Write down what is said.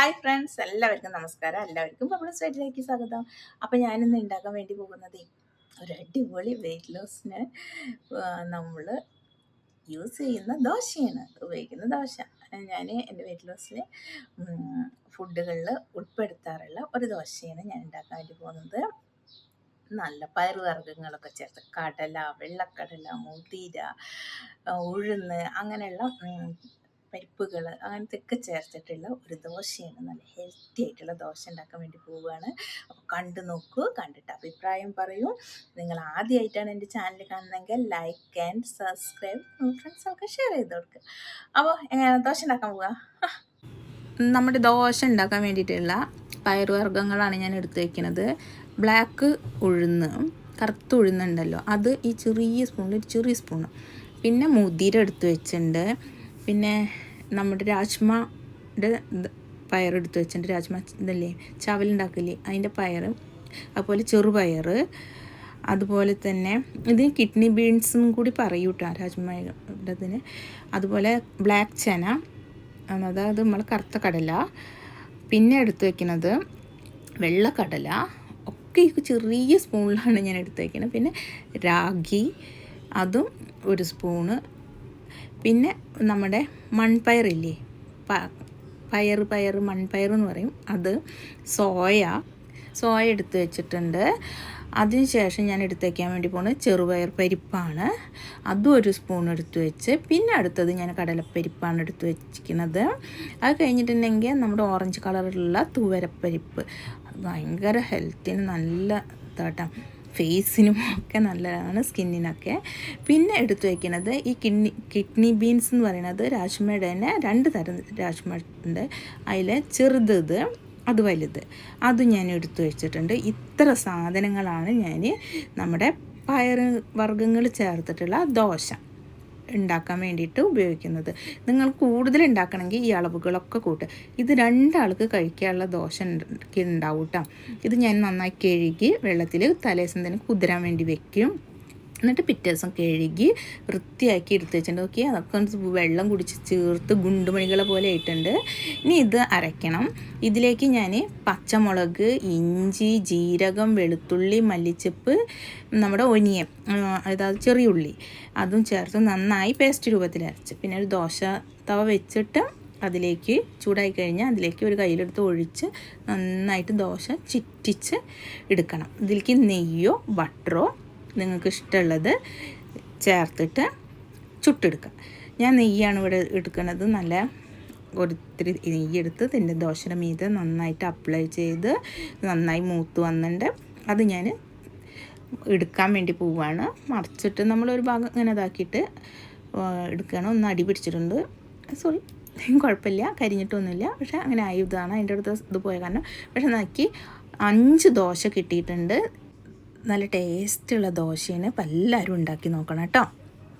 Hi friends, എല്ലാവർക്കും നമസ്കാരം. എല്ലാവർക്കും നമ്മുടെ സ്വീറ്റിലേക്ക് സ്വാഗതം. അപ്പോൾ ഞാനിന്ന് ഉണ്ടാക്കാൻ വേണ്ടി പോകുന്നത് ഒരു അടിപൊളി വെയിറ്റ് ലോസിന് നമ്മൾ യൂസ് ചെയ്യുന്ന ദോശയാണ്, ഉപയോഗിക്കുന്ന ദോശ. ഞാൻ എൻ്റെ വെയിറ്റ് ലോസിൽ ഫുഡുകളിൽ ഉൾപ്പെടുത്താറുള്ള ഒരു ദോശയാണ് ഞാൻ ഉണ്ടാക്കാൻ വേണ്ടി പോകുന്നത്. നല്ല പയറുവർഗ്ഗങ്ങളൊക്കെ ചേർത്ത് കടല, വെള്ളക്കടല, മുതിര, ഉഴുന്ന്, അങ്ങനെയുള്ള പരിപ്പുകൾ അങ്ങനത്തെയൊക്കെ ചേർത്തിട്ടുള്ള ഒരു ദോശയാണ്. നല്ല ഹെൽത്തി ആയിട്ടുള്ള ദോശ ഉണ്ടാക്കാൻ വേണ്ടി പോവുകയാണ്. അപ്പോൾ കണ്ടു നോക്കൂ, കണ്ടിട്ട് അഭിപ്രായം പറയൂ. നിങ്ങൾ ആദ്യമായിട്ടാണ് എൻ്റെ ചാനൽ കാണുന്നതെങ്കിൽ ലൈക്ക് ആൻഡ് സബ്സ്ക്രൈബ്, ഫ്രണ്ട്സൊക്കെ ഷെയർ ചെയ്ത് കൊടുക്കുക. അപ്പോൾ എങ്ങനെ ദോശ ഉണ്ടാക്കാൻ പോവുക? നമ്മുടെ ദോശ ഉണ്ടാക്കാൻ വേണ്ടിയിട്ടുള്ള പയറുവർഗ്ഗങ്ങളാണ് ഞാൻ എടുത്തു വയ്ക്കുന്നത്. ബ്ലാക്ക് ഉഴുന്ന്, കറുത്ത ഉഴുന്നുണ്ടല്ലോ, അത് ഈ ചെറിയ സ്പൂണ്. പിന്നെ മുതിര എടുത്ത് വെച്ചിട്ടുണ്ട്. പിന്നെ നമ്മുടെ രാജ്മയുടെ പയറെടുത്ത് വെച്ചിട്ടുണ്ട്. രാജ്മ ഇതല്ലേ ചവലുണ്ടാക്കില്ലേ, അതിൻ്റെ പയർ. അതുപോലെ ചെറുപയർ, അതുപോലെ തന്നെ ഇതിന് കിഡ്നി ബീൻസും കൂടി പറയൂ കേട്ടോ രാജ്മയുടേതിന്. അതുപോലെ ബ്ലാക്ക് ചന, അതായത് നമ്മൾ കറുത്ത കടല. പിന്നെ എടുത്ത് വയ്ക്കുന്നത് വെള്ളക്കടല. ഒക്കെ ഈ ചെറിയ സ്പൂണിലാണ് ഞാൻ എടുത്ത് വയ്ക്കുന്നത്. പിന്നെ രാഗി, അതും ഒരു സ്പൂണ്. പിന്നെ നമ്മുടെ മൺപയറില്ലേ, പയർ മൺപയർ എന്ന് പറയും, അത്. സോയ എടുത്ത് വെച്ചിട്ടുണ്ട്. അതിനുശേഷം ഞാൻ എടുത്ത് വയ്ക്കാൻ വേണ്ടി പോകുന്നത് ചെറുപയർ പരിപ്പാണ്, അതും ഒരു സ്പൂൺ എടുത്ത് വെച്ച്. പിന്നെ അടുത്തത് ഞാൻ കടലപ്പരിപ്പാണ് എടുത്ത് വെച്ചിരിക്കുന്നത്. അത് കഴിഞ്ഞിട്ടുണ്ടെങ്കിൽ നമ്മുടെ ഓറഞ്ച് കളറിലുള്ള തുവരപ്പരിപ്പ്, അത് ഭയങ്കര ഹെൽത്തിന് നല്ല ഇതാട്ടോ, ഫേസിനും ഒക്കെ നല്ലതാണ്, സ്കിന്നിനൊക്കെ. പിന്നെ എടുത്തു വയ്ക്കുന്നത് ഈ കിഡ്നി ബീൻസ് എന്ന് പറയുന്നത് രാജ്മയുടെ തന്നെ 2 തരം രാജ്മ ഉണ്ട്. അതിൽ ചെറുത്, അത് വലുത്, അതും ഞാൻ എടുത്തു വെച്ചിട്ടുണ്ട്. ഇത്ര സാധനങ്ങളാണ് ഞാൻ നമ്മുടെ വർഗ്ഗങ്ങൾ ചേർത്തിട്ടുള്ള ദോശ ഉണ്ടാക്കാൻ വേണ്ടിയിട്ട് ഉപയോഗിക്കുന്നത്. നിങ്ങൾ കൂടുതൽ ഉണ്ടാക്കണമെങ്കിൽ ഈ അളവുകളൊക്കെ കൂട്ടുക. ഇത് 2 ആൾക്ക് കഴിക്കാനുള്ള ദോശ ഉണ്ടാവും കേട്ടോ. ഇത് ഞാൻ നന്നായി കഴുകി വെള്ളത്തിൽ തലേദിവസം തന്നെ കുതിരാൻ വേണ്ടി വെക്കും. എന്നിട്ട് പിറ്റേ ദിവസം കഴുകി വൃത്തിയാക്കി എടുത്ത് വെച്ചിട്ടുണ്ട്. ഓക്കെ, അതൊക്കെ വെള്ളം കുടിച്ച് ചേർത്ത് ഗുണ്ടുമണികളെ പോലെ ആയിട്ടുണ്ട്. ഇനി ഇത് അരയ്ക്കണം. ഇതിലേക്ക് ഞാൻ പച്ചമുളക്, ഇഞ്ചി, ജീരകം, വെളുത്തുള്ളി, മല്ലിച്ചപ്പ്, നമ്മുടെ ഒനിയൻ, അതായത് ചെറിയ ഉള്ളി, അതും ചേർത്ത് നന്നായി പേസ്റ്റ് രൂപത്തിൽ അരച്ച്. പിന്നെ ഒരു ദോശ തവ വെച്ചിട്ട് അതിലേക്ക് ചൂടായി കഴിഞ്ഞാൽ അതിലേക്ക് ഒരു കയ്യിലെടുത്ത് ഒഴിച്ച് നന്നായിട്ട് ദോശ ചിറ്റിച്ച് എടുക്കണം. ഇതിലേക്ക് നെയ്യോ ബട്ടറോ നിങ്ങൾക്ക് ഇഷ്ടമുള്ളത് ചേർത്തിട്ട് ചുട്ടെടുക്കുക. ഞാൻ നെയ്യാണ് ഇവിടെ എടുക്കുന്നത്. നല്ല ഒരിത്തിരി നെയ്യെടുത്ത് ഇതിൻ്റെ ദോശയുടെ മീതെ നന്നായിട്ട് അപ്ലൈ ചെയ്ത് നന്നായി മൂത്ത് വന്നിട്ട് അത് ഞാൻ എടുക്കാൻ വേണ്ടി പോവുകയാണ്. മറിച്ചിട്ട് നമ്മളൊരു ഭാഗം ഇങ്ങനെ ഇതാക്കിയിട്ട് എടുക്കണം. ഒന്ന് അടി പിടിച്ചിട്ടുണ്ട്, സോറി, കുഴപ്പമില്ല, കരിഞ്ഞിട്ടൊന്നുമില്ല. പക്ഷേ അങ്ങനെ ആയതാണ് അതിൻ്റെ അടുത്ത് ഇത് പോയ കാരണം. പക്ഷെ നോക്കി 5 ദോശ കിട്ടിയിട്ടുണ്ട്. നല്ല ടേസ്റ്റുള്ള ദോശയാണ്. അപ്പോൾ എല്ലാവരും ഉണ്ടാക്കി നോക്കണം കേട്ടോ.